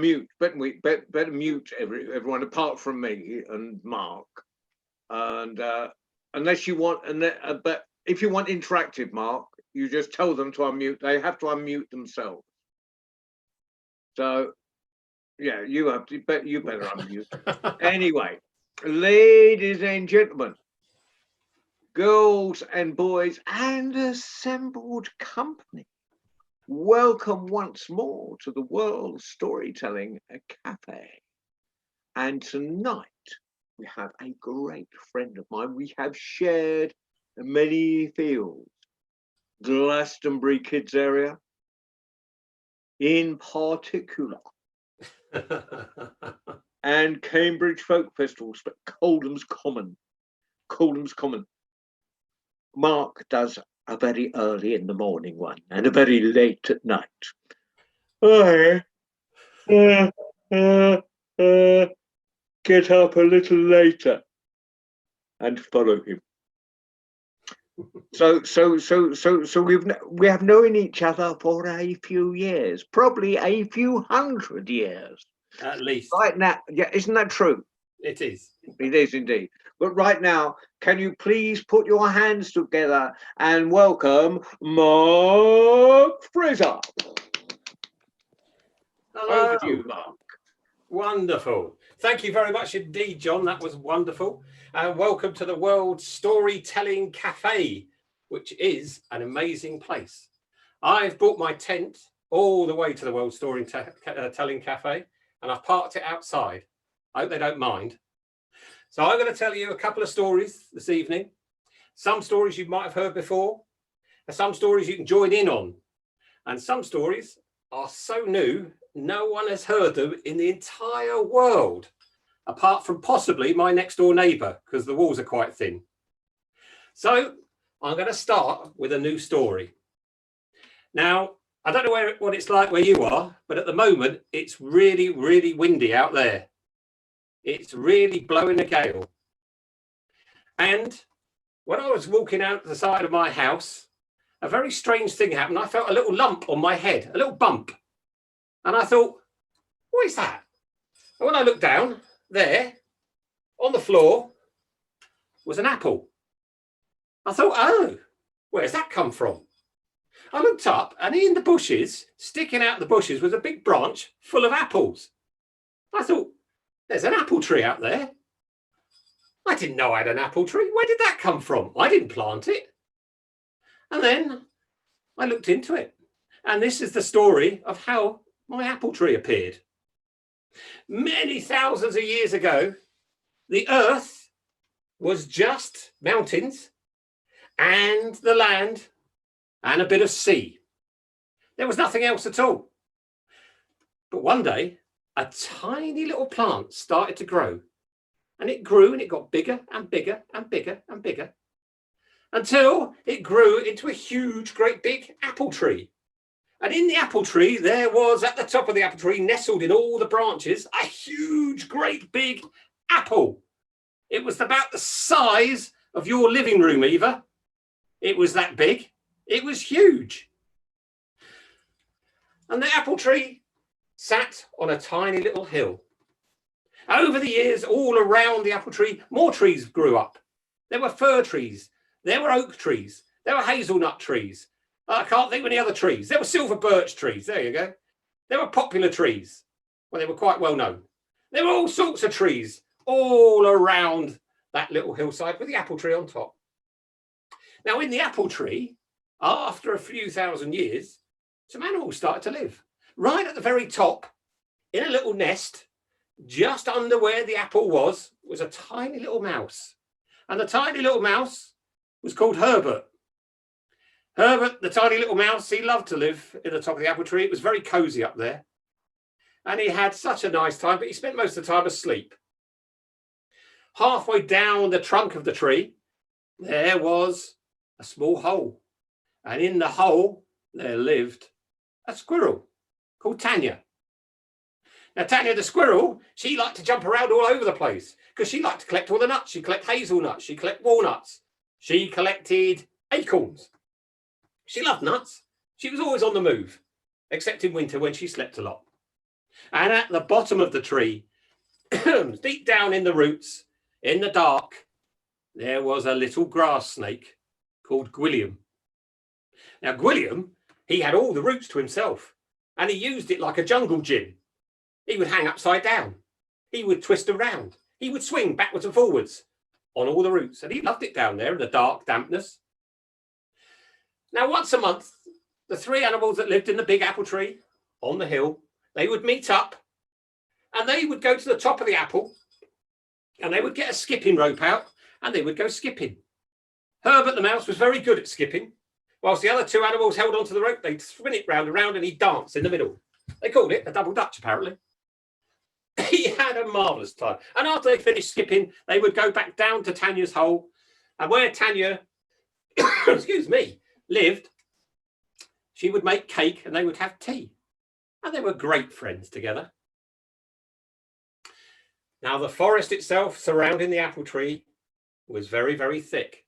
mute. Better mute everyone apart from me and Mark. And unless you want, but if you want interactive, Mark, you just tell them to unmute. They have to unmute themselves. So, yeah, you better unmute. Anyway, ladies and gentlemen, girls and boys, and assembled company, welcome once more to the World Storytelling Cafe. And tonight we have a great friend of mine. We have shared many fields. Glastonbury Kids Area, in particular, and Cambridge Folk Festivals, but Coldham's Common. Mark does a very early in the morning one and a very late at night. Get up a little later and follow him. So we have known each other for a few years, probably a few hundred years. At least. Right now, yeah, isn't that true? It is. It is indeed. But right now, can you please put your hands together and welcome Mark Fraser? Hello. Over to you, Mark. Wonderful. Thank you very much indeed, John. That was wonderful. And welcome to the World Storytelling Cafe, which is an amazing place. I've brought my tent all the way to the World Storytelling Cafe, and I've parked it outside. I hope they don't mind. So I'm going to tell you a couple of stories this evening. Some stories you might have heard before, and some stories you can join in on. And some stories are so new, no one has heard them in the entire world, apart from possibly my next door neighbour, because the walls are quite thin. So I'm going to start with a new story. Now, I don't know what it's like where you are, but at the moment, it's really, really windy out there. It's really blowing a gale. And when I was walking out the side of my house, a very strange thing happened. I felt a little lump on my head, a little bump. And I thought, what is that? And when I looked down, there, on the floor, was an apple. I thought, oh, where's that come from? I looked up, and in the bushes, sticking out the bushes, was a big branch full of apples. I thought, there's an apple tree out there. I didn't know I had an apple tree. Where did that come from? I didn't plant it. And then I looked into it. And this is the story of how my apple tree appeared. Many thousands of years ago, the earth was just mountains and the land and a bit of sea. There was nothing else at all. But one day, a tiny little plant started to grow, and it grew and it got bigger and bigger and bigger and bigger until it grew into a huge, great big apple tree. And in the apple tree, there was at the top of the apple tree, nestled in all the branches, a huge, great big apple. It was about the size of your living room, Eva. It was that big. It was huge. And the apple tree sat on a tiny little hill. Over the years, all around the apple tree, more trees grew up. There were fir trees, there were oak trees, there were hazelnut trees. I can't think of any other trees. There were silver birch trees, there you go. There were popular trees. Well, they were quite well known. There were all sorts of trees all around that little hillside with the apple tree on top. Now, in the apple tree, after a few thousand years, some animals started to live. Right at the very top, in a little nest, just under where the apple was a tiny little mouse. And the tiny little mouse was called Herbert. Herbert, the tiny little mouse, he loved to live in the top of the apple tree. It was very cozy up there. And he had such a nice time, but he spent most of the time asleep. Halfway down the trunk of the tree, there was a small hole. And in the hole, there lived a squirrel called Tanya. Now, Tanya the squirrel, she liked to jump around all over the place because she liked to collect all the nuts. She collected hazelnuts. She collected walnuts. She collected acorns. She loved nuts. She was always on the move, except in winter when she slept a lot. And at the bottom of the tree, deep down in the roots, in the dark, there was a little grass snake called Gwilliam. Now, Gwilliam, he had all the roots to himself, and he used it like a jungle gym. He would hang upside down. He would twist around. He would swing backwards and forwards on all the roots, and he loved it down there in the dark dampness. Now, once a month, the three animals that lived in the big apple tree on the hill, they would meet up, and they would go to the top of the apple, and they would get a skipping rope out, and they would go skipping. Herbert the mouse was very good at skipping. Whilst the other two animals held onto the rope, they'd spin it round and round, and he'd dance in the middle. They called it a double dutch, apparently. He had a marvellous time. And after they finished skipping, they would go back down to Tanya's hole. And where Tanya, excuse me, lived, she would make cake and they would have tea. And they were great friends together. Now, the forest itself surrounding the apple tree was very, very thick.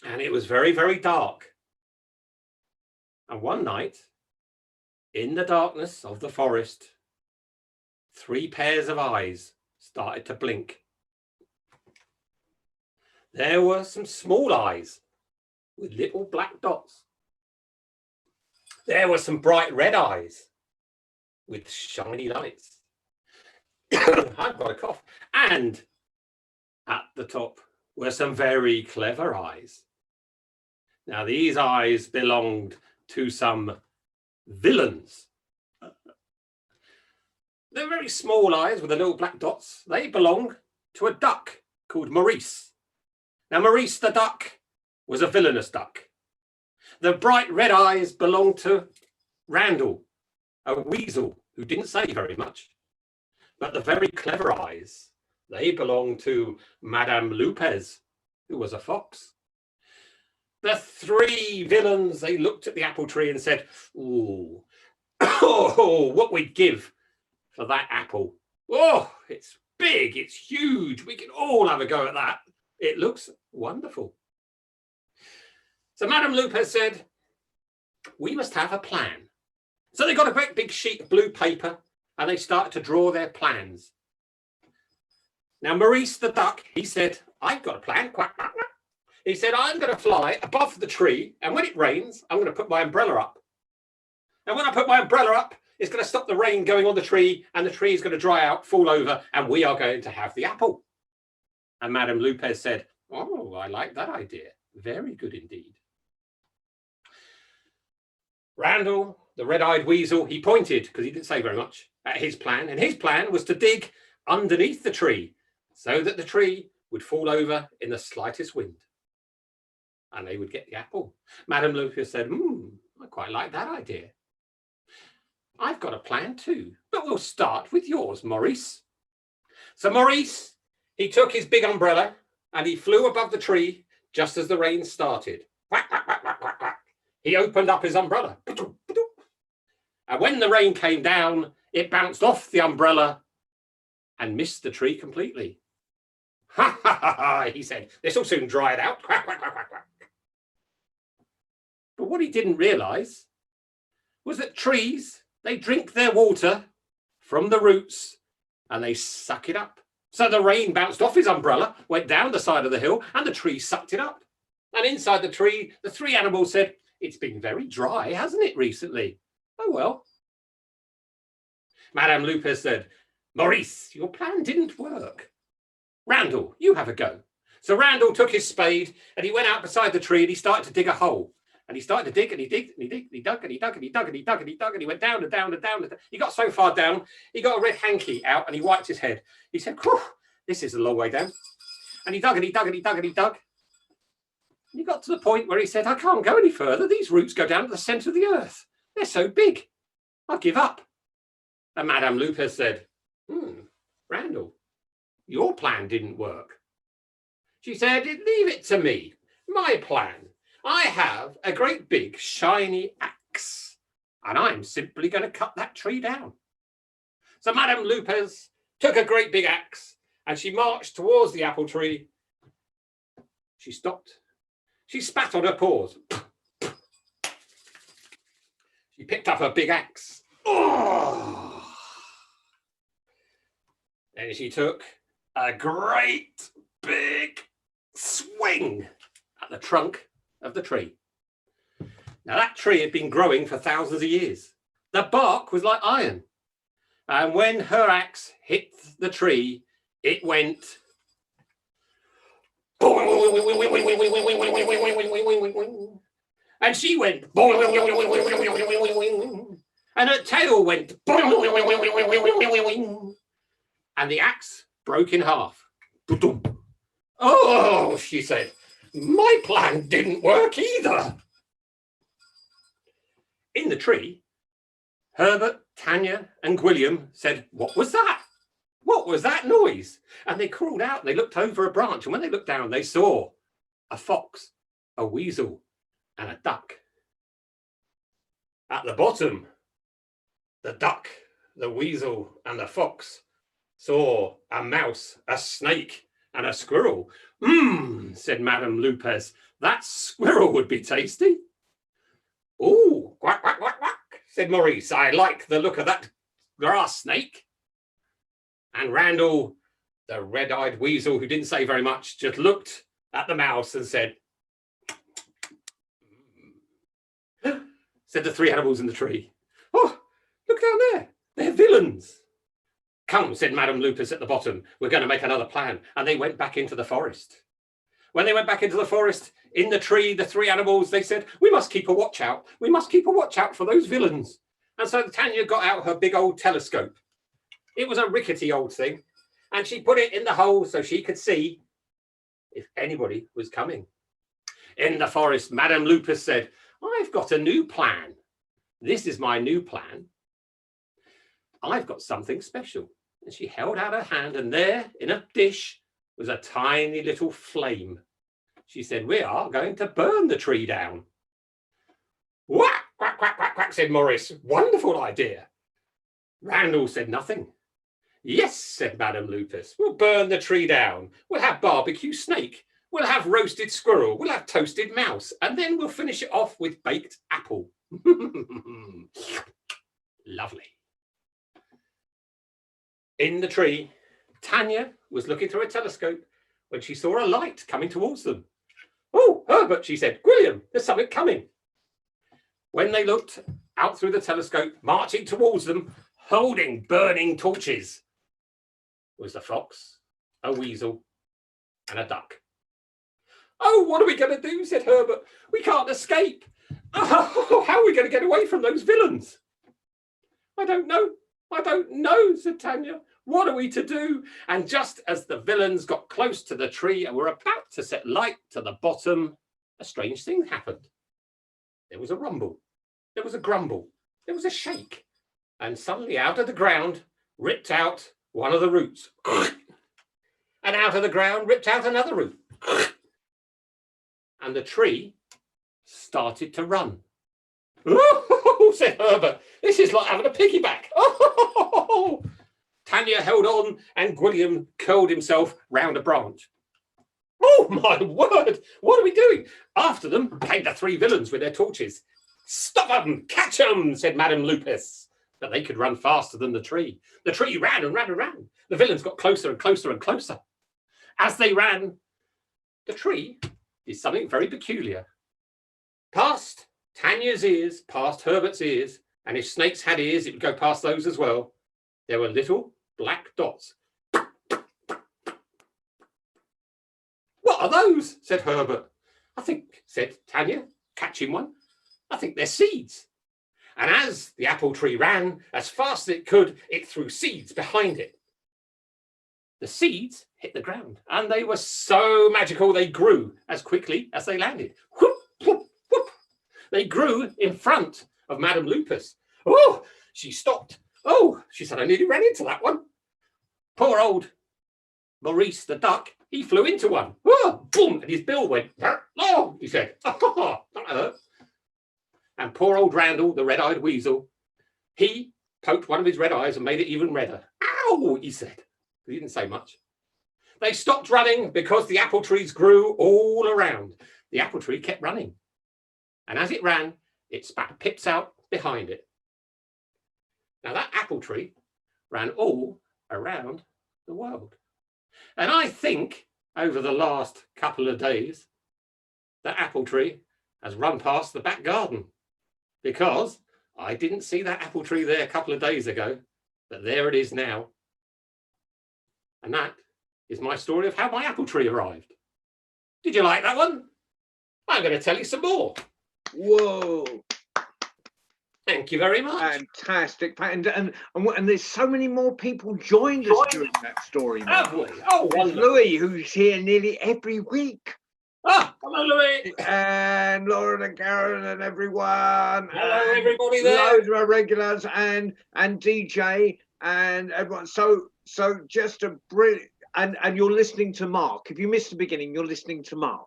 And it was very, very dark. And one night, in the darkness of the forest, 3 pairs of eyes started to blink. There were some small eyes with little black dots. There were some bright red eyes with shiny lights. I've got a cough. And at the top were some very clever eyes. Now, these eyes belonged to some villains. They're very small eyes with the little black dots. They belong to a duck called Maurice. Now, Maurice the duck was a villainous duck. The bright red eyes belonged to Randall, a weasel who didn't say very much. But the very clever eyes, they belonged to Madame Lupez, who was a fox. The 3 villains, they looked at the apple tree and said, "Ooh, oh, what we'd give for that apple. Oh, it's big, it's huge. We can all have a go at that. It looks wonderful." So Madame Lupez said, "We must have a plan." So they got a great big sheet of blue paper and they started to draw their plans. Now, Maurice the duck, he said, "I've got a plan." Quack, quack, quack. He said, "I'm going to fly above the tree, and when it rains, I'm going to put my umbrella up. And when I put my umbrella up, it's going to stop the rain going on the tree, and the tree is going to dry out, fall over, and we are going to have the apple." And Madame Lupez said, "Oh, I like that idea. Very good indeed." Randall, the red-eyed weasel, he pointed, because he didn't say very much, at his plan. And his plan was to dig underneath the tree so that the tree would fall over in the slightest wind. And they would get the apple. Madame Lupez said, "I quite like that idea. I've got a plan too, but we'll start with yours, Maurice." So Maurice, he took his big umbrella and he flew above the tree just as the rain started. Quack, quack, quack, quack, quack, quack. He opened up his umbrella. And when the rain came down, it bounced off the umbrella and missed the tree completely. "Ha, ha, ha, ha," he said. "This will soon dry it out." Quack, quack, quack, quack, quack. But what he didn't realize was that trees, they drink their water from the roots and they suck it up. So the rain bounced off his umbrella, went down the side of the hill, and the tree sucked it up. And inside the tree, the 3 animals said, "It's been very dry, hasn't it, recently? Oh, well." Madame Lupez said, "Maurice, your plan didn't work. Randall, you have a go." So Randall took his spade and he went out beside the tree and he started to dig a hole. And he started to dig and he digged and he digged and he dug and he dug and he dug and he dug and he dug and he went down and down and down. He got so far down, he got a red hanky out and he wiped his head. He said, "Whew, this is a long way down." And he dug and he dug and he dug and he dug. And he got to the point where he said, "I can't go any further. These roots go down to the centre of the earth. They're so big. I'll give up." And Madame Lupez said, "Randall, your plan didn't work." She said, "Leave it to me. My plan. I have a great big shiny axe and I'm simply going to cut that tree down." So Madame Lupez took a great big axe and she marched towards the apple tree. She stopped. She spat on her paws. She picked up her big axe. Oh! and she took a great big swing at the trunk of the tree. Now that tree had been growing for thousands of years. The bark was like iron. And when her axe hit the tree, it went. And she went. And her tail went. And the axe broke in half. Oh, she said, my plan didn't work either. In the tree, Herbert, Tanya, and William said, what was that? What was that noise? And they crawled out and they looked over a branch. And when they looked down, they saw a fox, a weasel, and a duck. At the bottom, the duck, the weasel, and the fox saw a mouse, a snake, and a squirrel. Said Madame Lupez, that squirrel would be tasty. Oh, quack, quack, quack, quack, said Maurice. I like the look of that grass snake. And Randall, the red-eyed weasel who didn't say very much, just looked at the mouse and said, said the three animals in the tree. Oh, look down there. They're villains. Come, said Madame Lupus at the bottom. We're going to make another plan. And they went back into the forest. When they went back into the forest, in the tree, the three animals, they said, we must keep a watch out. We must keep a watch out for those villains. And so Tanya got out her big old telescope. It was a rickety old thing. And she put it in the hole so she could see if anybody was coming. In the forest, Madame Lupus said, I've got a new plan. This is my new plan. I've got something special. And she held out her hand, and there in a dish was a tiny little flame. She said, we are going to burn the tree down. Whack, quack, quack, quack, quack, said Maurice. Wonderful idea. Randall said nothing. Yes, said Madame Lupus. We'll burn the tree down. We'll have barbecue snake. We'll have roasted squirrel. We'll have toasted mouse. And then we'll finish it off with baked apple. Lovely. In the tree, Tanya was looking through a telescope when she saw a light coming towards them. Oh, Herbert, she said, William, there's something coming. When they looked out through the telescope, marching towards them, holding burning torches, was a fox, a weasel, and a duck. Oh, what are we going to do? Said Herbert. We can't escape. Oh, how are we going to get away from those villains? I don't know, said Tanya. What are we to do? And just as the villains got close to the tree and were about to set light to the bottom, a strange thing happened. There was a rumble. There was a grumble. There was a shake. And suddenly out of the ground ripped out one of the roots. And out of the ground ripped out another root. And the tree started to run. Oh, said Herbert, this is like having a piggyback. Oh, Tanya held on and William curled himself round a branch. Oh, my word, what are we doing? After them came the three villains with their torches. Stop them, catch them, said Madame Lupus. But they could run faster than the tree. The tree ran and ran and ran. The villains got closer and closer and closer. As they ran, the tree did something very peculiar. Past Tanya's ears, past Herbert's ears, and if snakes had ears, it would go past those as well. There were little black dots. What are those? Said Herbert. I think, said Tanya, catching one, I think they're seeds. And as the apple tree ran as fast as it could, it threw seeds behind it. The seeds hit the ground, and they were so magical they grew as quickly as they landed. Whoop, whoop, whoop. They grew in front of Madame Lupus. Oh, she stopped. Oh, she said, I nearly ran into that one. Poor old Maurice the duck, he flew into one. Oh, boom, and his bill went. Oh, he said, oh, that hurt. And poor old Randall, the red-eyed weasel, he poked one of his red eyes and made it even redder. Ow, he said. He didn't say much. They stopped running because the apple trees grew all around. The apple tree kept running. And as it ran, it spat pips out behind it. Now that apple tree ran all around the world. And I think over the last couple of days, that apple tree has run past the back garden, because I didn't see that apple tree there a couple of days ago, but there it is now. And that is my story of how my apple tree arrived. Did you like that one? I'm going to tell you some more. Whoa. Thank you very much. Fantastic. And there's so many more people joined us during that story. Have we? Oh, there's Louis, who's here nearly every week. Ah, hello, Louis. And Lauren and Karen and everyone. Hello, everybody there. Loads of our regulars and DJ and everyone. So just a brilliant. And you're listening to Mark. If you missed the beginning, you're listening to Mark.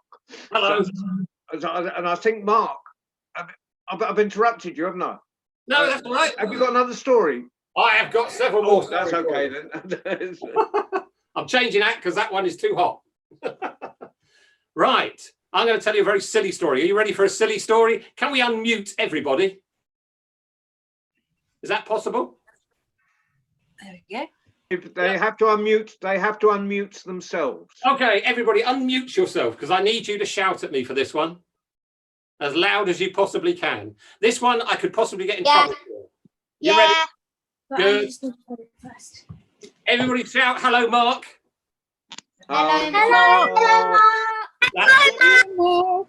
Hello. And I think, Mark, I've interrupted you, haven't I? No, that's all right. Have you got another story? I have got several more. That's okay then. I'm changing that because that one is too hot. Right. I'm going to tell you a very silly story. Are you ready for a silly story? Can we unmute everybody? Is that possible? There we go. If they have to unmute themselves. Okay, everybody unmute yourself, because I need you to shout at me for this one. As loud as you possibly can. This one I could possibly get in trouble for. You ready? Good. Everybody shout, hello, Mark. Hello. Hello.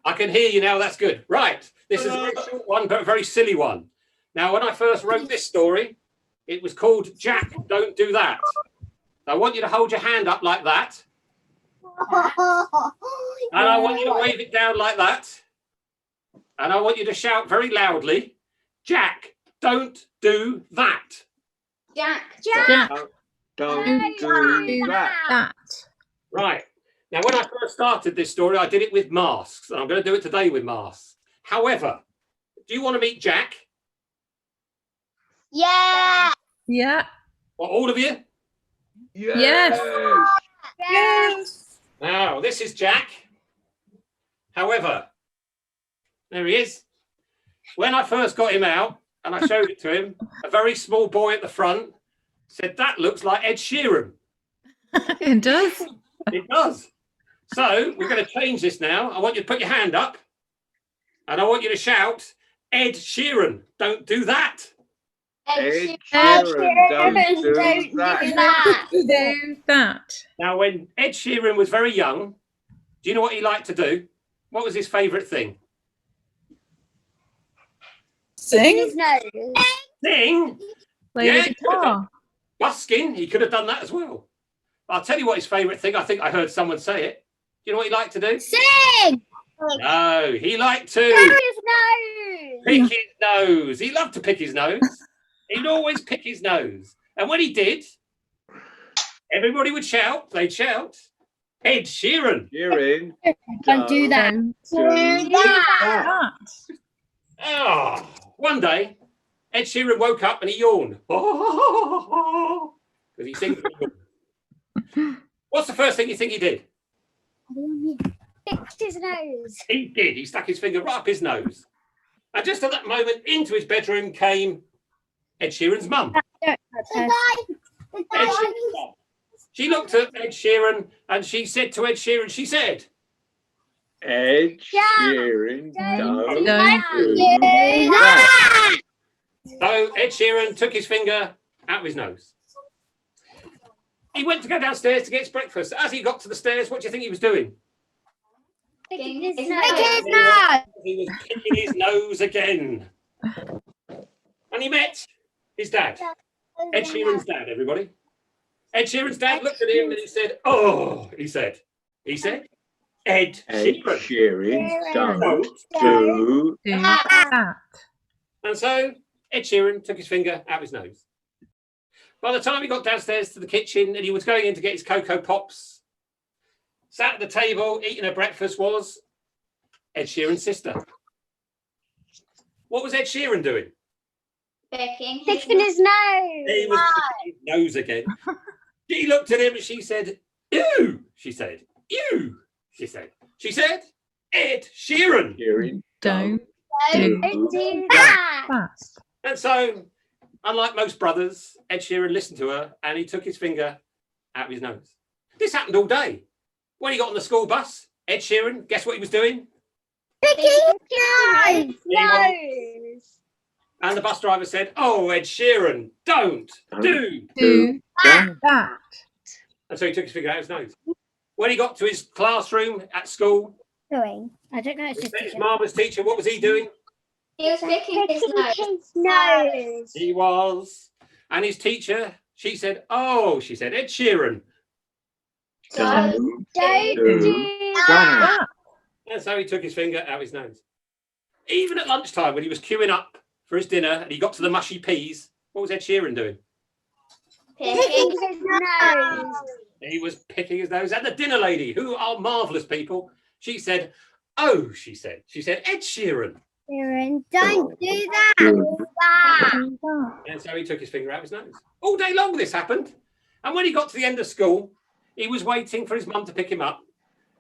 I can hear you now, that's good. Right, this is a very short one, but a very silly one. Now, when I first wrote this story, it was called Jack, Don't Do That. I want you to hold your hand up like that. And I want you to wave it down like that. And I want you to shout very loudly, Jack, don't do that. Jack. Don't do that. Right. Now, when I first started this story, I did it with masks. And I'm going to do it today with masks. However, do you want to meet Jack? Yeah. Yeah. Well, all of you? Yes. Yes. Now, this is Jack. However, there he is. When I first got him out and I showed it to him, a very small boy at the front said, that looks like Ed Sheeran. It does. It does. So we're going to change this now. I want you to put your hand up and I want you to shout, Ed Sheeran, don't do that. Ed Sheeran, don't do that. Do that. Now, when Ed Sheeran was very young, do you know what he liked to do? What was his favourite thing? Sing. Sing. Play the guitar. Busking, he could have done that as well. But I'll tell you what his favourite thing, I think I heard someone say it. Do you know what he liked to do? Sing. No, he liked to pick his nose. He loved to pick his nose. He'd always pick his nose. And when he did, everybody would shout, they'd shout, Ed Sheeran. Don't do that. Do that. Oh, one day, Ed Sheeran woke up and he yawned. Because he sings. What's the first thing you think he did? Picked his nose. He did. He stuck his finger right up his nose. And just at that moment, into his bedroom came Ed Sheeran's mum. Ed Sheeran's mum. She looked at Ed Sheeran and she said to Ed Sheeran, she said, Ed Sheeran, don't do that. So Ed Sheeran took his finger out of his nose. He went to go downstairs to get his breakfast. As he got to the stairs, what do you think he was doing? Picking his nose. He was picking his nose again. And he met his dad. Ed Sheeran's dad, everybody. Ed Sheeran's dad looked at him and he said, oh, he said, Ed Sheeran, don't do that. And so Ed Sheeran took his finger out of his nose. By the time he got downstairs to the kitchen and he was going in to get his Cocoa Pops, sat at the table eating her breakfast was Ed Sheeran's sister. What was Ed Sheeran doing? Picking his nose. He was picking his nose again. She looked at him and she said, ew, she said, ew, she said. She said, Ed Sheeran. Don't do that. And so Unlike most brothers, Ed Sheeran listened to her and he took his finger out of his nose. This happened all day. When he got on the school bus, Ed Sheeran, guess what he was doing? Picking his nose. And the bus driver said, "Oh, Ed Sheeran, don't do." That. And so he took his finger out of his nose. When he got to his classroom at school, Doing. I don't know. It's he just met his mama's teacher. What was he doing? He was picking his nose. He was. And his teacher, she said, "Oh," she said, "Ed Sheeran." Don't do that. That. And so he took his finger out of his nose. Even at lunchtime, when he was queuing up for his dinner and he got to the mushy peas, what was Ed Sheeran doing? Picking his nose. He was picking his nose. And the dinner lady, who are marvellous people, she said, "Oh," she said, "Ed Sheeran." Don't do that. And so he took his finger out of his nose. All day long this happened. And when he got to the end of school, he was waiting for his mum to pick him up.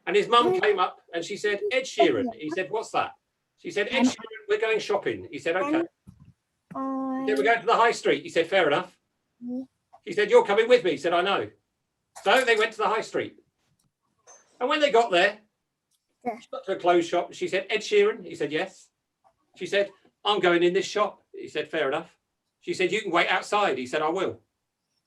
And his mum came up and she said, "Ed Sheeran." He said, "What's that?" She said, "Ed Sheeran, we're going shopping." He said, "Okay." He said, "We're going to the high street." He said, "Fair enough." He said, "You're coming with me." He said, "I know." So they went to the high street. And when they got there, she got to a clothes shop. She said, "Ed Sheeran?" He said, "Yes." She said, "I'm going in this shop." He said, "Fair enough." She said, "You can wait outside." He said, "I will."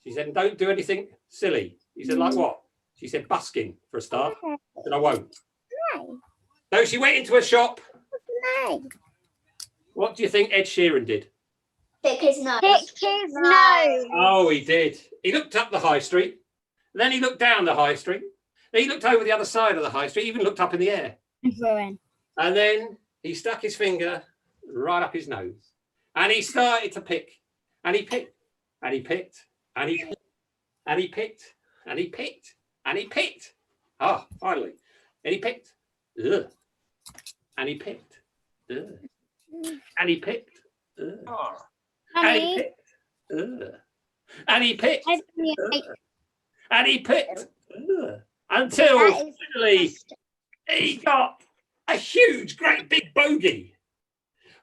She said, "Don't do anything silly." He said, "Like what?" She said, "Busking for a start." I said, "I won't." So she went into a shop. What do you think Ed Sheeran did? Pick his nose. Pick his nose. Oh, he did. He looked up the high street. Then he looked down the high street. Then he looked over the other side of the high street, even looked up in the air. And then he stuck his finger right up his nose. And he started to pick. And he picked. And he picked. And he picked. And he picked. And he picked. And he picked. Ah, finally. And he picked. Ugh. And he picked. Ugh. And he picked. Ugh. And he picked. Ugh. And he picked. Ugh. And he picked. Ugh. Until finally he got a huge, great big bogey.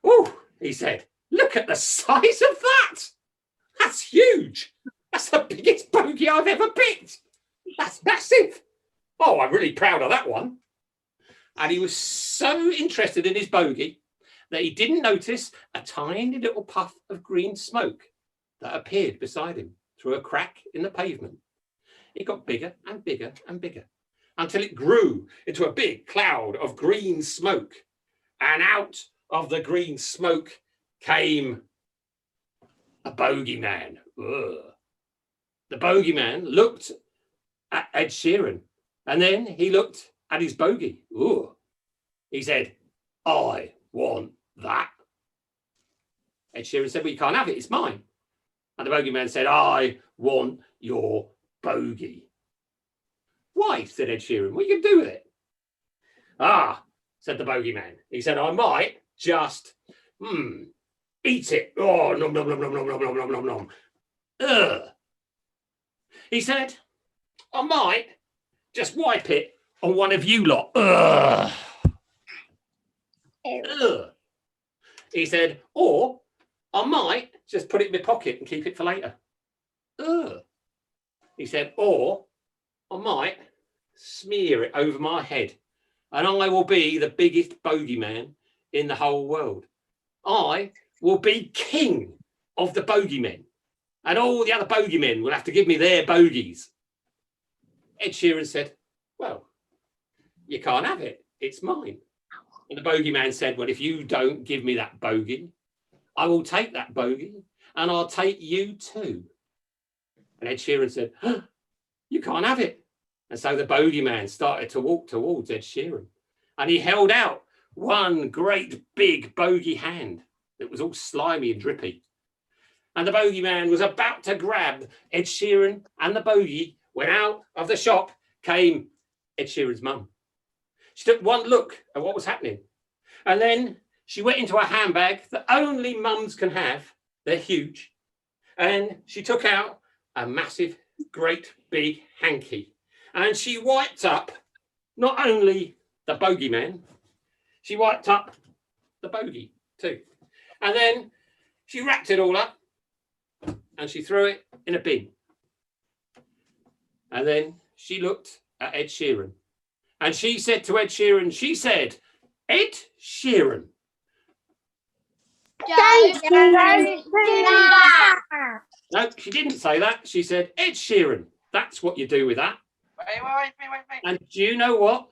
"Oh," he said, "look at the size of that. That's huge. That's the biggest bogey I've ever picked. That's massive. Oh, I'm really proud of that one." And he was so interested in his bogey that he didn't notice a tiny little puff of green smoke that appeared beside him through a crack in the pavement. It got bigger and bigger and bigger until it grew into a big cloud of green smoke. And out of the green smoke came a bogeyman. Ugh. The bogeyman looked at Ed Sheeran and then he looked at his bogey. Ugh. He said, "I want that." Ed Sheeran said, "Well, you can't have it. It's mine." And the bogeyman said, "I want your bogey." "Why?" said Ed Sheeran. "What are you going to do with it?" "Ah," said the bogeyman. He said, "I might just eat it. Oh, nom, nom, nom, nom, nom, nom, nom, nom, nom, nom. Ugh." He said, "I might just wipe it on one of you lot." Ugh. Ugh. He said, "Or I might just put it in my pocket and keep it for later." Ugh. He said, "Or I might smear it over my head and I will be the biggest bogeyman in the whole world. I will be king of the bogeymen and all the other bogeymen will have to give me their bogeys." Ed Sheeran said, "Well, you can't have it. It's mine." And the bogeyman said, "Well, if you don't give me that bogey, I will take that bogey and I'll take you too." And Ed Sheeran said, "You can't have it." And so the bogeyman started to walk towards Ed Sheeran and he held out one great big bogey hand that was all slimy and drippy. And the bogeyman was about to grab Ed Sheeran and the bogey when out of the shop came Ed Sheeran's mum. She took one look at what was happening and then she went into a handbag that only mums can have. They're huge. And she took out a massive, great big hanky and she wiped up not only the bogeyman, she wiped up the bogey too. And then she wrapped it all up and she threw it in a bin. And then she looked at Ed Sheeran. And she said to Ed Sheeran, she said, Ed Sheeran. Don't do that. No, she didn't say that. She said, Ed Sheeran. That's what you do with that. Wait. And do you know what?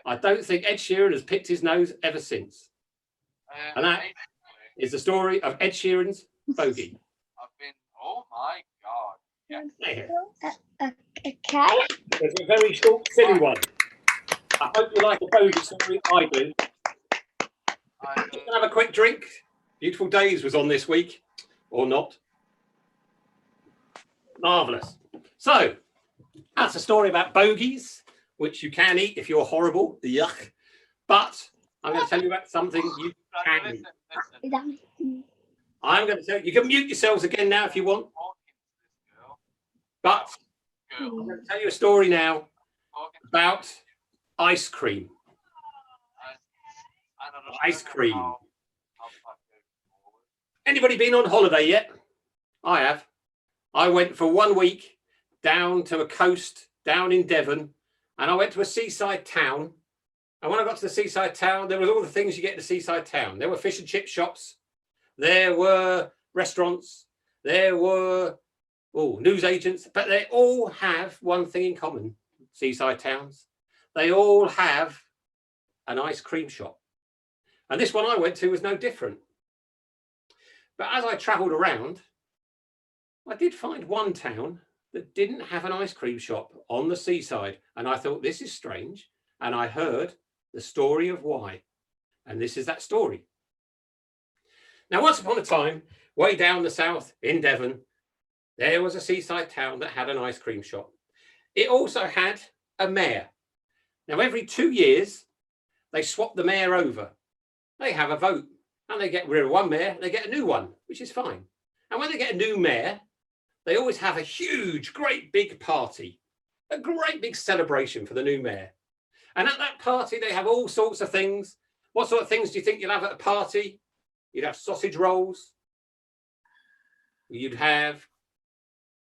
I don't think Ed Sheeran has picked his nose ever since. And that is the story of Ed Sheeran's bogey. Oh my God. There. Okay. It's a very short, silly one. I hope you like the bogey story. I do. Just gonna have a quick drink. Beautiful Days was on this week, or not. Marvellous. So, that's a story about bogies, which you can eat if you're horrible. Yuck. But I'm going to tell you about something you can eat. I'm going to tell you, you can mute yourselves again now if you want. But I'm going to tell you a story now about ice cream. Ice cream. Anybody been on holiday yet? I have. I went for 1 week down to a coast down in Devon, and I went to a seaside town. And when I got to the seaside town, there was all the things you get in a seaside town. There were fish and chip shops. There were restaurants. There were news agents. But they all have one thing in common, seaside towns. They all have an ice cream shop. And this one I went to was no different. But as I travelled around, I did find one town that didn't have an ice cream shop on the seaside. And I thought, this is strange. And I heard the story of why. And this is that story. Now, once upon a time, way down the south in Devon, there was a seaside town that had an ice cream shop. It also had a mayor. Now, every 2 years, they swap the mayor over. They have a vote. And they get rid of one mayor, they get a new one, which is fine. And when they get a new mayor, they always have a huge, great big party, a great big celebration for the new mayor. And at that party, they have all sorts of things. What sort of things do you think you'll have at a party? You'd have sausage rolls. You'd have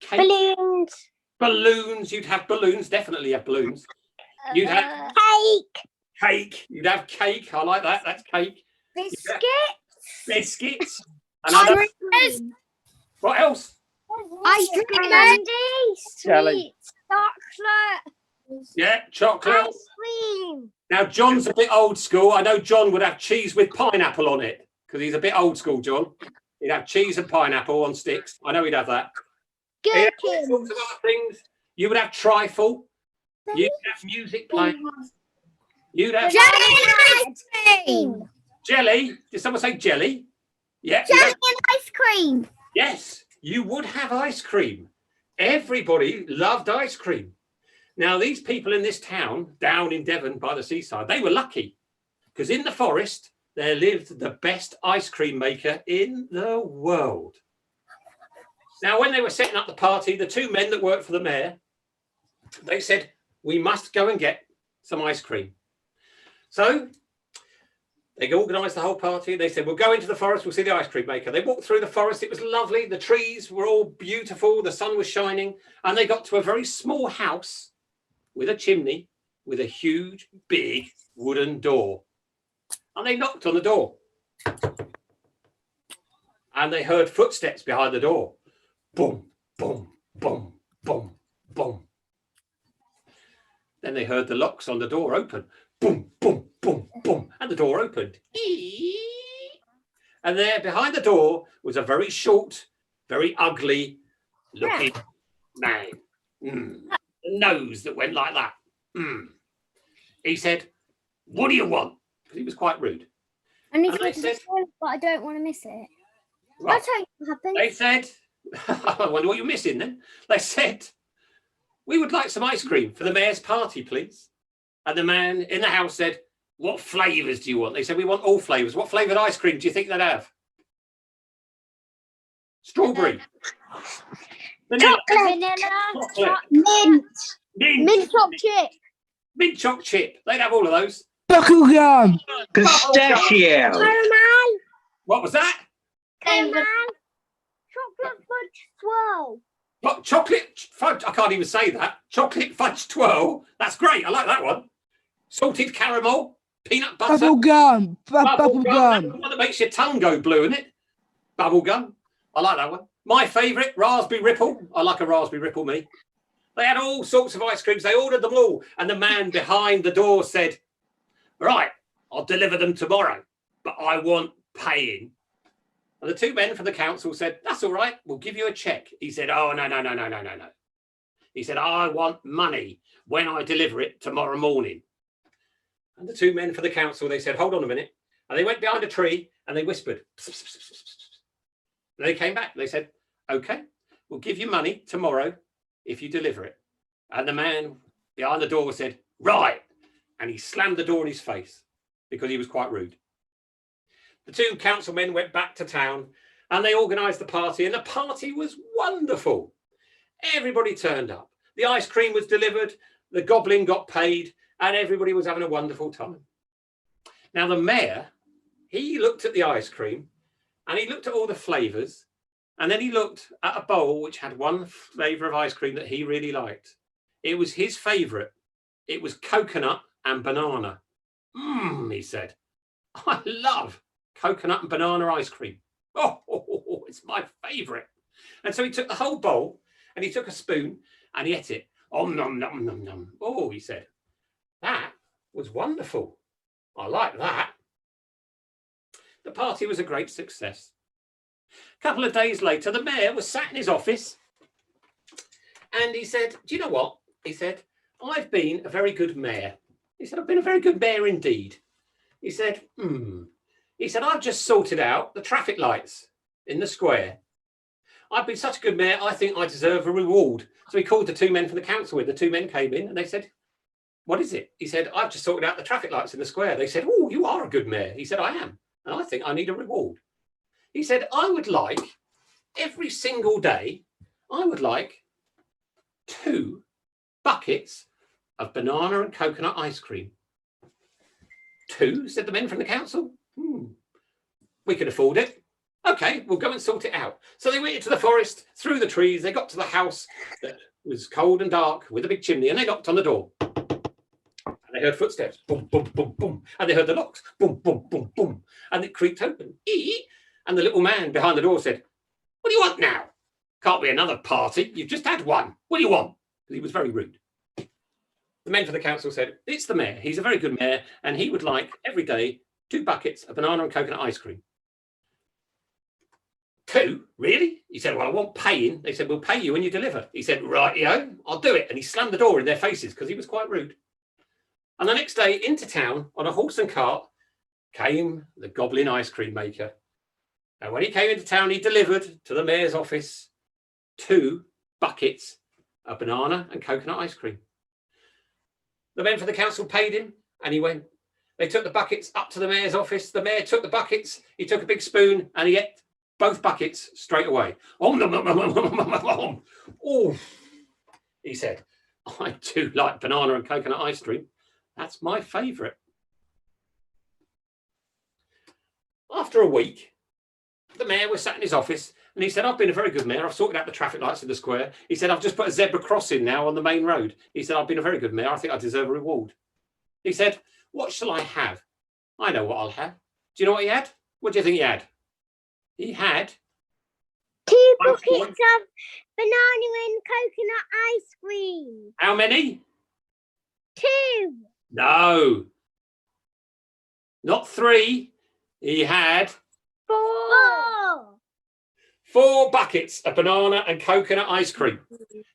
cake. Balloons. Balloons. You'd have balloons. Definitely have balloons. You'd have cake. Cake. You'd have cake. I like that. That's cake. Biscuits. Biscuits. And what else? Ice cream. Candy. Jelly. Sweets. Chocolate. Yeah, chocolate. Ice cream. Now, John's a bit old school. I know John would have cheese with pineapple on it because he's a bit old school, John. He'd have cheese and pineapple on sticks. I know he'd have that. He'd have all sorts of other things. You would have trifle. You'd have music playing. You'd have Jelly. jelly. Did someone say jelly? Yeah. Jelly and ice cream. Yes, you would have ice cream. Everybody loved ice cream. Now, these people in this town, down in Devon by the seaside, they were lucky because in the forest, there lived the best ice cream maker in the world. Now, when they were setting up the party, the two men that worked for the mayor, they said, we must go and get some ice cream. So they organised the whole party. They said, we'll go into the forest, we'll see the ice cream maker. They walked through the forest. It was lovely. The trees were all beautiful. The sun was shining. And they got to a very small house with a chimney with a huge, big wooden door. And they knocked on the door. And they heard footsteps behind the door. Boom, boom, boom, boom, boom. Then they heard the locks on the door open. Boom, boom, boom, boom. And the door opened. And there behind the door was a very short, very ugly looking man. A nose that went like that. He said, what do you want? Because he was quite rude. I need And to they go to the said- toilet, but I don't want to miss it. Right. I'll tell you what happened. They said, I wonder what you're missing then. They said, we would like some ice cream for the mayor's party, please. And the man in the house said, what flavours do you want? They said, we want all flavours. What flavoured ice cream do you think they'd have? Strawberry. Vanilla. Vanilla. Chocolate. Mint. Mint. Mint chocolate chip. Mint choc chip. They'd have all of those. Bubblegum. Pistachio. Caramel. What was that? Caramel. fudge swirl. What, chocolate fudge? I can't even say that. Chocolate fudge twirl. That's great. I like that one. Salted caramel, peanut butter. Bubble gum. Bubble That's the gum. one that makes your tongue go blue, isn't it? Bubble gum. I like that one. My favourite, raspberry ripple. I like a raspberry ripple, me. They had all sorts of ice creams. They ordered them all. And the man behind the door said, right, I'll deliver them tomorrow, but I want paying. And the two men from the council said, that's all right, we'll give you a cheque. He said, oh, no. He said, I want money when I deliver it tomorrow morning. And the two men from the council, they said, hold on a minute. And they went behind a tree and they whispered. And they came back. They said, okay, we'll give you money tomorrow if you deliver it. And the man behind the door said, right. And he slammed the door in his face because he was quite rude. The two councilmen went back to town and they organised the party, and the party was wonderful. Everybody turned up. The ice cream was delivered, the goblin got paid, and everybody was having a wonderful time. Now the mayor, he looked at the ice cream and he looked at all the flavours, and then he looked at a bowl which had one flavour of ice cream that he really liked. It was his favourite. It was coconut and banana. He said, I love coconut and banana ice cream. Oh, it's my favourite. And so he took the whole bowl and he took a spoon and he ate it. Oh, nom, nom, nom, nom. Oh, he said, that was wonderful. I like that. The party was a great success. A couple of days later, the mayor was sat in his office and he said, do you know what? He said, I've been a very good mayor. He said, I've been a very good mayor indeed. He said, He said, I've just sorted out the traffic lights in the square. I've been such a good mayor, I think I deserve a reward. So he called the two men from the council in. The two men came in and they said, what is it? He said, I've just sorted out the traffic lights in the square. They said, oh, you are a good mayor. He said, I am. And I think I need a reward. He said, I would like, every single day, I would like 2 buckets of banana and coconut ice cream. 2, said the men from the council. We can afford it. Okay, we'll go and sort it out. So they went into the forest, through the trees. They got to the house that was cold and dark with a big chimney, and they knocked on the door. And they heard footsteps, boom, boom, boom, boom. And they heard the locks, boom, boom, boom, boom. And it creaked open. And the little man behind the door said, what do you want now? Can't be another party. You've just had one. What do you want? Because he was very rude. The men for the council said, it's the mayor. He's a very good mayor, and he would like every day 2 buckets of banana and coconut ice cream. 2? Really? He said, well, I want paying. They said, we'll pay you when you deliver. He said, rightio, I'll do it. And he slammed the door in their faces because he was quite rude. And the next day, into town on a horse and cart came the goblin ice cream maker. And when he came into town, he delivered to the mayor's office 2 buckets of banana and coconut ice cream. The men for the council paid him and he went. They took the buckets up to the mayor's office. The mayor took the buckets. He took a big spoon and he ate both buckets straight away. Oh, he said, I do like banana and coconut ice cream. That's my favourite. After a week, the mayor was sat in his office and he said, I've been a very good mayor. I've sorted out the traffic lights in the square. He said, I've just put a zebra crossing now on the main road. He said, I've been a very good mayor. I think I deserve a reward. He said, what shall I have? I know what I'll have. Do you know what he had? What do you think he had? He had 2 buckets of banana and coconut ice cream. how many? 2. No. Not 3. He had 4. 4 buckets of banana and coconut ice cream.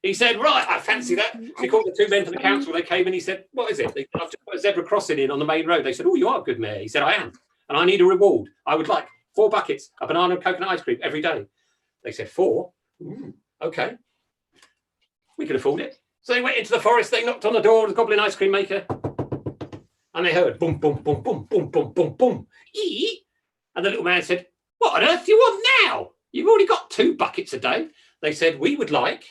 He said, right, I fancy that. So he called the 2 men from the council. They came and he said, what is it? They said, I've just put a zebra crossing in on the main road. They said, oh, you are a good mayor. He said, I am. And I need a reward. I would like 4 buckets of banana and coconut ice cream every day. They said, 4? Okay. We can afford it. So they went into the forest. They knocked on the door of the goblin ice cream maker. And they heard boom, boom, boom, boom, boom, boom, boom, boom. And the little man said, what on earth do you want now? You've already got 2 buckets a day. They said, we would like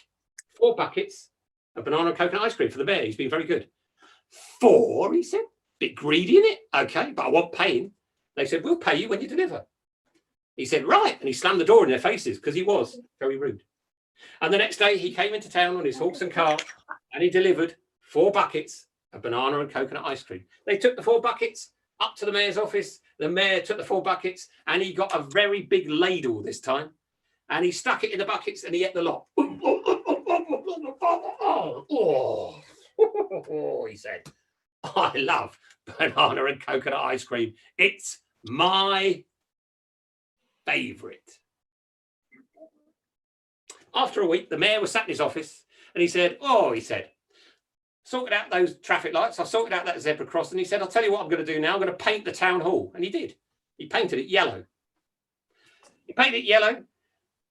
4 buckets of banana and coconut ice cream for the mayor. He's been very good. 4, he said. Bit greedy, isn't it? Okay, but I want paying. They said, we'll pay you when you deliver. He said, right. And he slammed the door in their faces because he was very rude. And the next day he came into town on his horse and cart and he delivered 4 buckets of banana and coconut ice cream. They took the 4 buckets up to the mayor's office. The mayor took the 4 buckets and he got a very big ladle this time. And he stuck it in the buckets and he ate the lot. Oh, he said, I love banana and coconut ice cream. It's my favourite. After a week, the mayor was sat in his office and he said, sorted out those traffic lights. I sorted out that zebra crossing. He said, I'll tell you what I'm going to do now. I'm going to paint the town hall. And he did. He painted it yellow. He painted it yellow.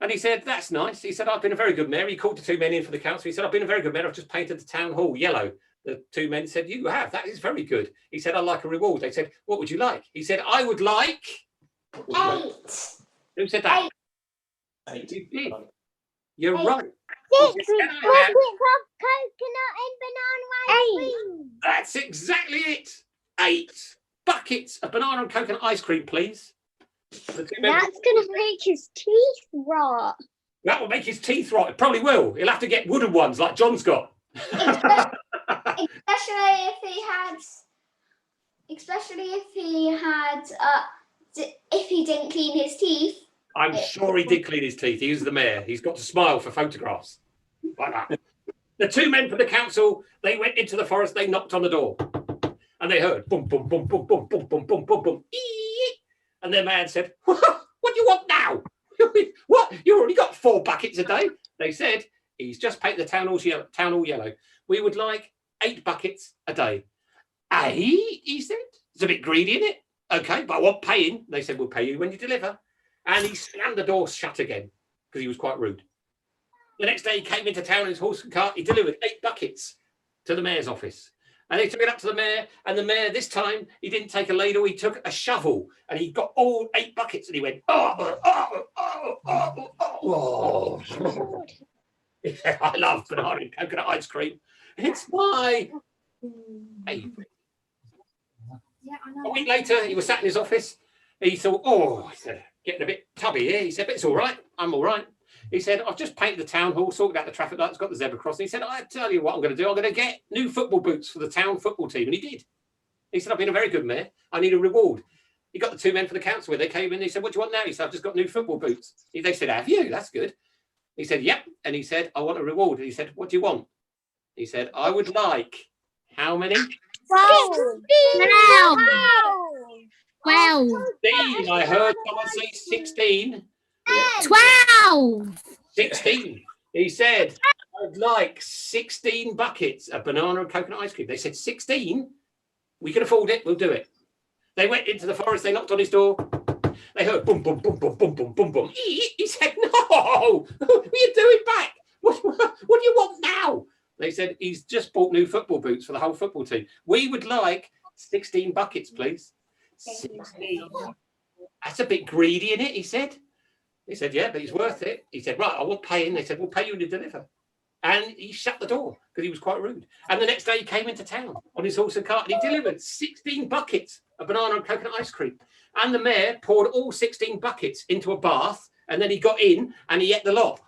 And he said, that's nice. He said, I've been a very good mayor. He called the 2 men in for the council. He said, I've been a very good mayor. I've just painted the town hall yellow. The 2 men said, you have. That is very good. He said, I'd like a reward. They said, what would you like? He said, I would like... 8. Who said that? 8. You did. You're right. 6 He said, buckets of coconut and banana ice cream. That's exactly it. 8 buckets of banana and coconut ice cream, please. The 2 men... That's going to make his teeth rot. That will make his teeth rot. It probably will. He'll have to get wooden ones like John's got. Especially if he didn't clean his teeth. I'm sure he did clean his teeth. He was the mayor. He's got to smile for photographs. Like that. The 2 men from the council, they went into the forest, they knocked on the door. And they heard boom, boom, boom, boom, boom, boom, boom, boom, boom, boom. And their man said, what do you want now? What? You already got 4 buckets a day. They said, he's just painted the town hall yellow. We would like 8 buckets a day. 8? He said. It's a bit greedy, isn't it? Okay, but I want paying. They said, we'll pay you when you deliver. And he slammed the door shut again because he was quite rude. The next day he came into town in his horse and cart. He delivered 8 buckets to the mayor's office. And they took it up to the mayor. And the mayor, this time, he didn't take a ladle. He took a shovel. And he got all 8 buckets. And he went, He said, I love banana and coconut ice cream. It's my favourite. Yeah, I know. A week later, he was sat in his office. He thought, he said, getting a bit tubby here. He said, but it's all right. I'm all right. He said, I've just painted the town hall, sorted out the traffic lights, got the zebra crossing. He said, I tell you what I'm going to do. I'm going to get new football boots for the town football team. And he did. He said, I've been a very good mayor. I need a reward. He got the 2 men for the council where they came in. He said, what do you want now? He said, I've just got new football boots. They said, have you? That's good. He said, yep. And he said, I want a reward. And he said, what do you want? He said, I would like how many? 12. 12. 16. I heard someone say 16. 12. 16. He said, I'd like 16 buckets of banana and coconut ice cream. They said, 16? We can afford it. We'll do it. They went into the forest. They knocked on his door. They heard boom, boom, boom, boom, boom, boom, boom, boom. He said, no, what are you doing back? What do you want now? They said, he's just bought new football boots for the whole football team. We would like 16 buckets, please. 16. That's a bit greedy, isn't it? He said. He said, yeah, but he's worth it. He said, right, I will pay him. They said, we'll pay you when you deliver. And he shut the door because he was quite rude. And the next day he came into town on his horse and cart and he delivered 16 buckets of banana and coconut ice cream. And the mayor poured all 16 buckets into a bath and then he got in and he ate the lot.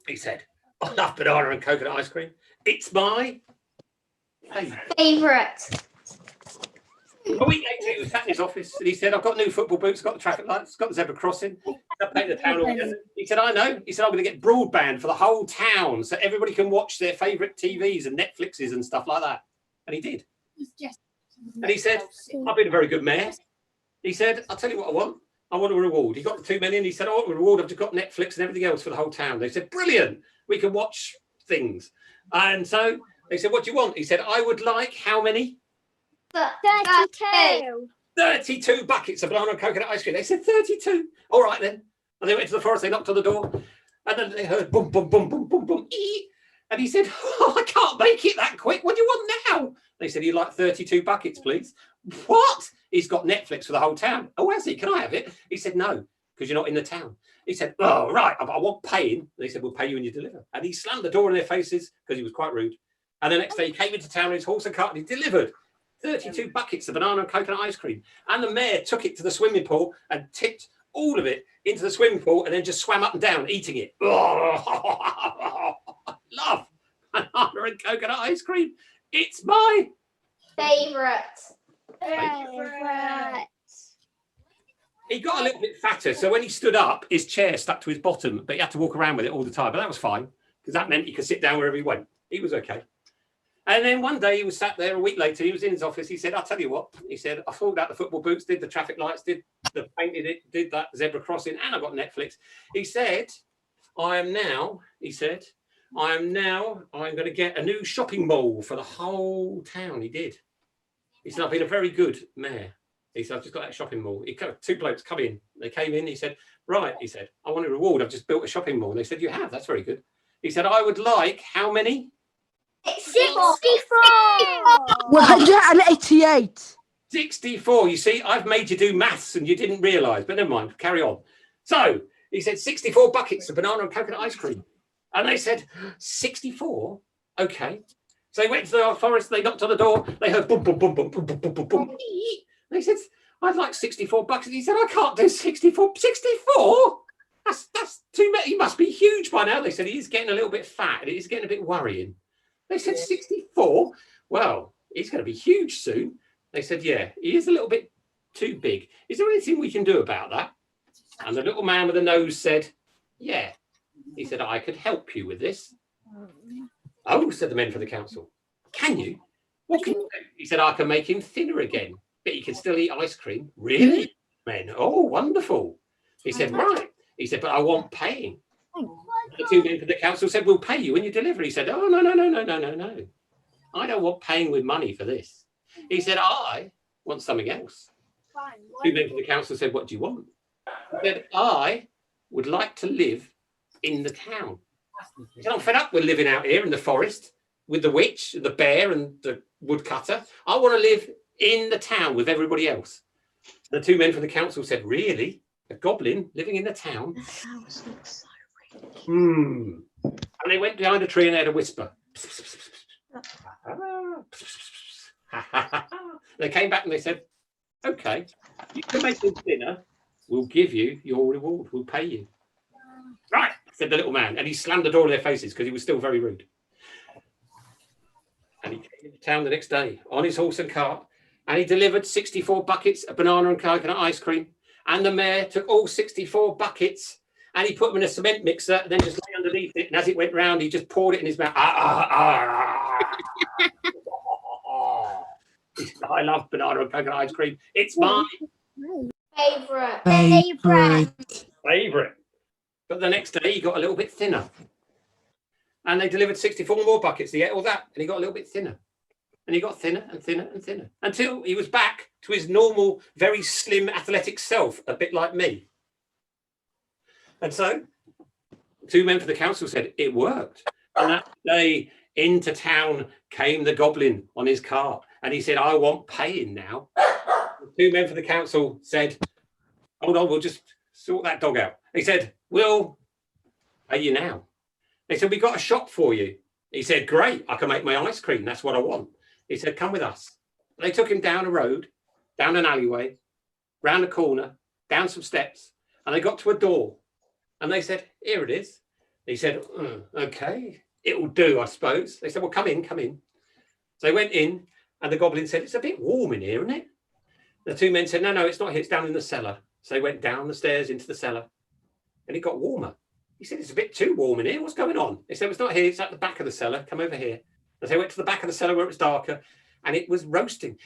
He said, I love banana and coconut ice cream. It's my Favourite. A week later, he was sat in his office and he said, I've got new football boots, got the traffic lights, got the zebra crossing. I painted the town hall. He said, I know. He said, I'm going to get broadband for the whole town so everybody can watch their favourite TVs and Netflixes and stuff like that. And he did. And he said, I've been a very good mayor. He said, I'll tell you what I want. I want a reward. He got the 2 million. He said, I want a reward. I've just got Netflix and everything else for the whole town. They said, brilliant. We can watch things. And so they said, what do you want? He said, I would like how many? 32. 32 buckets of banana and coconut ice cream. They said 32. All right then. And they went to the forest, they knocked on the door, and then they heard boom, boom, boom, boom, boom, boom. And he said, oh, I can't make it that quick. What do you want now? They said, he'd like 32 buckets, please. What? He's got Netflix for the whole town. Oh, has he? Can I have it? He said, no, because you're not in the town. He said, oh, right, I want paying. And they said, we'll pay you when you deliver. And he slammed the door in their faces because he was quite rude. And the next day he came into town on his horse and cart and he delivered 32 buckets of banana and coconut ice cream. And the mayor took it to the swimming pool and tipped all of it into the swimming pool and then just swam up and down eating it. Oh, love banana and coconut ice cream. It's my Favorite. He got a little bit fatter, so when he stood up, his chair stuck to his bottom, but he had to walk around with it all the time. But that was fine, because that meant he could sit down wherever he went. He was okay. And then one day he was sat there, a week later, he was in his office. He said, I'll tell you what. He said, I filled out the football boots, did the traffic lights, did the painted it, did that zebra crossing, and I got Netflix. He said, I'm going to get a new shopping mall for the whole town. He did. He said, I've been a very good mayor. He said, I've just got that shopping mall. He got two blokes come in. They came in. He said, right. He said, I want a reward. I've just built a shopping mall. And they said, you have? That's very good. He said, I would like how many? 64. 188. 64. You see, I've made you do maths and you didn't realise, but never mind. Carry on. So he said 64 buckets of banana and coconut ice cream. And they said, 64? Okay. So they went to the forest. They knocked on the door. They heard boom, boom, boom, boom, boom, boom, boom, boom, boom. They said, I'd like 64 bucks. He said, I can't do 64. 64? That's too many. He must be huge by now. They said, he is getting a little bit fat. It is getting a bit worrying. They said, 64? Well, he's going to be huge soon. They said, yeah, he is a little bit too big. Is there anything we can do about that? And the little man with the nose said, yeah. He said, I could help you with this. Oh, said the men for the council. Can you? What can you do? He said, I can make him thinner again, but he can still eat ice cream. Really? Men? Oh, wonderful. He said, right. He said, but I want paying. The two men for the council said, we'll pay you when you deliver. He said, oh, no. I don't want paying with money for this. He said, I want something else. Two men for the council said, what do you want? He said, I would like to live in the town. He said, I'm fed up with living out here in the forest with the witch, the bear and the woodcutter. I want to live in the town with everybody else. The two men from the council said, really? A goblin living in the town? The house looks so And they went behind a tree and they had a whisper. They came back and they said, okay, you can make this dinner. We'll give you your reward. We'll pay you. Right, said the little man. And he slammed the door in their faces because he was still very rude. And he came into town the next day on his horse and cart. And he delivered 64 buckets of banana and coconut ice cream. And the mayor took all 64 buckets and he put them in a cement mixer and then just lay underneath it. And as it went round, he just poured it in his mouth. I love banana and coconut ice cream. It's my favourite. But the next day, he got a little bit thinner. And they delivered 64 more buckets. He ate all that and he got a little bit thinner. And he got thinner and thinner and thinner until he was back to his normal, very slim, athletic self, a bit like me. And so, two men for the council said, it worked. And that day, into town came the goblin on his cart. And he said, I want paying now. The two men for the council said, hold on, we'll just sort that dog out. He said, we'll pay you now. They said, we got a shop for you. He said, great, I can make my ice cream. That's what I want. He said, come with us. They took him down a road, down an alleyway, round a corner, down some steps, and they got to a door. And they said, here it is. He said, okay, it will do, I suppose. They said, well, come in. So they went in, and the goblin said, it's a bit warm in here, isn't it? The two men said, no, it's not here. It's down in the cellar. So they went down the stairs into the cellar, and it got warmer. He said, it's a bit too warm in here. What's going on? They said, it's not here. It's at the back of the cellar. Come over here. And they went to the back of the cellar where it was darker, and it was roasting.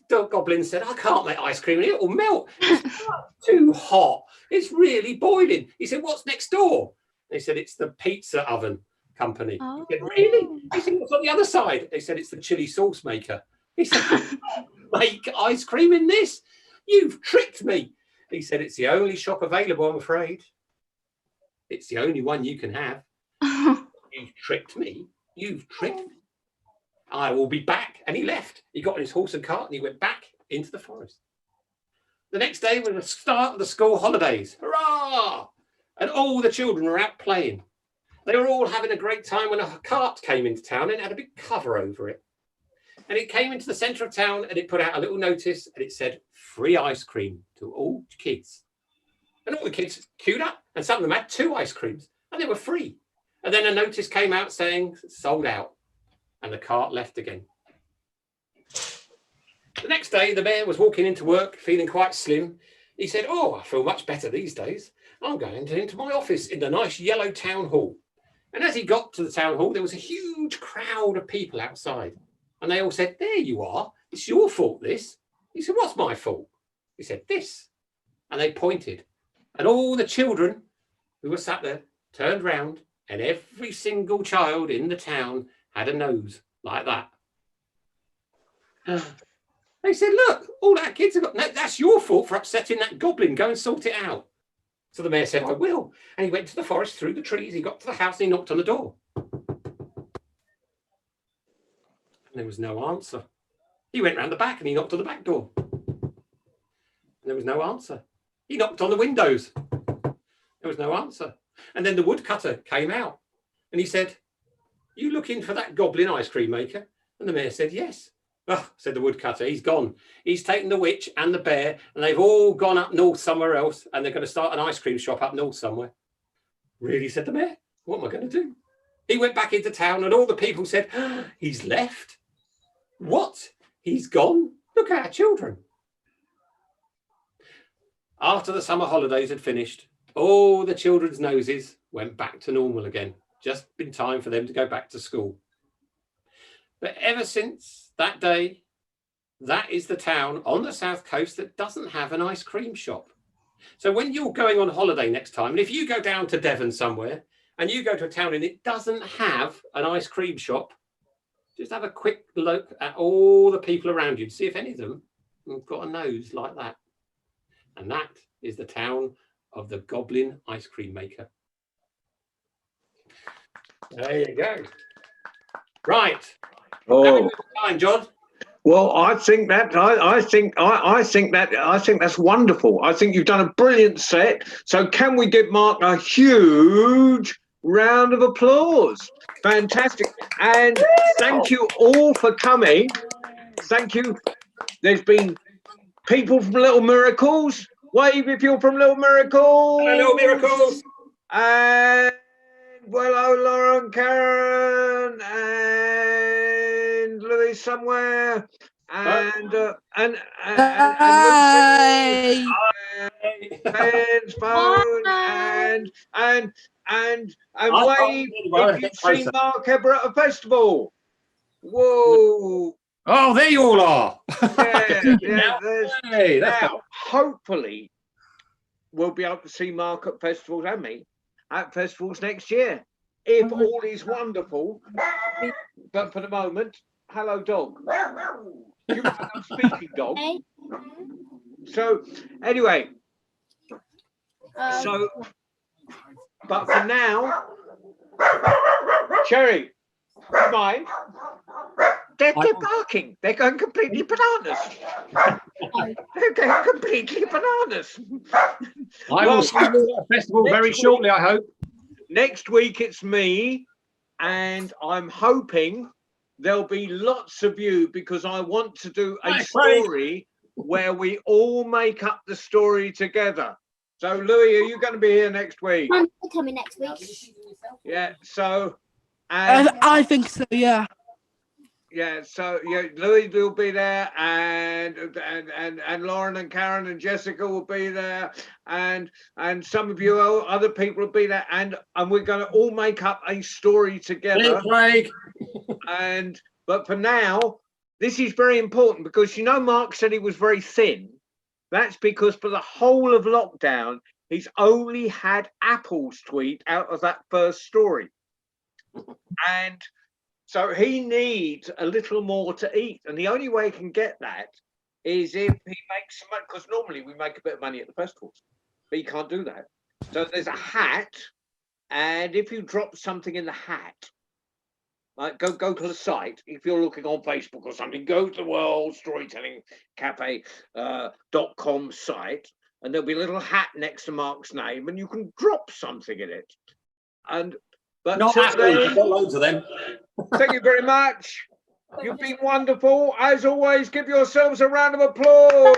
The goblin said, I can't make ice cream in here. It will melt. It's too hot. It's really boiling. He said, what's next door? They said, it's the pizza oven company. Oh. He said, really? He said, what's on the other side? They said, it's the chili sauce maker. He said, make ice cream in this? You've tricked me. He said, it's the only shop available, I'm afraid. It's the only one you can have. You've tricked me. You've tricked me. I will be back. And he left. He got on his horse and cart and he went back into the forest. The next day was the start of the school holidays. Hurrah! And all the children were out playing. They were all having a great time when a cart came into town and it had a big cover over it. And it came into the centre of town and it put out a little notice and it said free ice cream to all kids. And all the kids queued up and some of them had 2 ice creams and they were free. And then a notice came out saying sold out and the cart left again. The next day, the mayor was walking into work feeling quite slim. He said, oh, I feel much better these days. I'm going into my office in the nice yellow town hall. And as he got to the town hall, there was a huge crowd of people outside. And they all said, there you are. It's your fault, this. He said, what's my fault? He said, this. And they pointed. And all the children who were sat there turned round and every single child in the town had a nose like that. They said, look, all that kids have got, no, that's your fault for upsetting that goblin. Go and sort it out. So the mayor said, I will. And he went to the forest, through the trees. He got to the house and he knocked on the door. There was no answer. He went round the back and he knocked on the back door. And there was no answer. He knocked on the windows. There was no answer. And then the woodcutter came out and he said, you looking for that goblin ice cream maker? And the mayor said, yes. Oh, said the woodcutter, he's gone. He's taken the witch and the bear and they've all gone up north somewhere else and they're going to start an ice cream shop up north somewhere. Really, said the mayor. What am I going to do? He went back into town and all the people said, oh, he's left. What? He's gone? Look at our children. After the summer holidays had finished, all the children's noses went back to normal again, just in time for them to go back to school. But ever since that day, that is the town on the south coast that doesn't have an ice cream shop. So when you're going on holiday next time, and if you go down to Devon somewhere and you go to a town and it doesn't have an ice cream shop, just have a quick look at all the people around you to see if any of them have got a nose like that. And that is the town of the Goblin Ice Cream Maker. There you go. Right. Oh, Time, John. well, I think that's wonderful. I think you've done a brilliant set. So can we give Mark a huge round of applause? Fantastic. And thank you all for coming. Thank you. There's been people from Little Miracles. Wave if you're from Little Miracles. Hello, Little Miracles. And well, Lauren, Karen, and Louis somewhere, and Ben's phone, and wave if you've seen Mark ever at a festival. Whoa. Oh, there you all are. Hey, now, hopefully, we'll be able to see Mark at festivals and me at festivals next year, if all is wonderful. But for the moment, hello, dog. You have a speaking dog. So, anyway, but for now, Cherry, do you mind? They're barking. They're going completely bananas. They're going completely bananas. I will see you at a festival very shortly, I hope. Next week it's me, and I'm hoping there'll be lots of you because I want to do a story where we all make up the story together. So, Louis, are you going to be here next week? I'm coming next week. Yeah. So, and I think so. Yeah. yeah, so yeah, Louis will be there, and Lauren and Karen and Jessica will be there, and some of you other people will be there, and we're going to all make up a story together. Craig. But for now, this is very important because you know Mark said he was very thin. That's because for the whole of lockdown, he's only had apples to eat out of that first story, and so he needs a little more to eat, and the only way he can get that is if he makes some money, because normally we make a bit of money at the festivals, but he can't do that. So there's a hat, and if you drop something in the hat, like go to the site, if you're looking on Facebook or something, go to the World Storytelling Cafe.com site, and there'll be a little hat next to Mark's name, and you can drop something in it. But not apples, I've got loads of them. Thank you very much. You've been wonderful. As always, give yourselves a round of applause.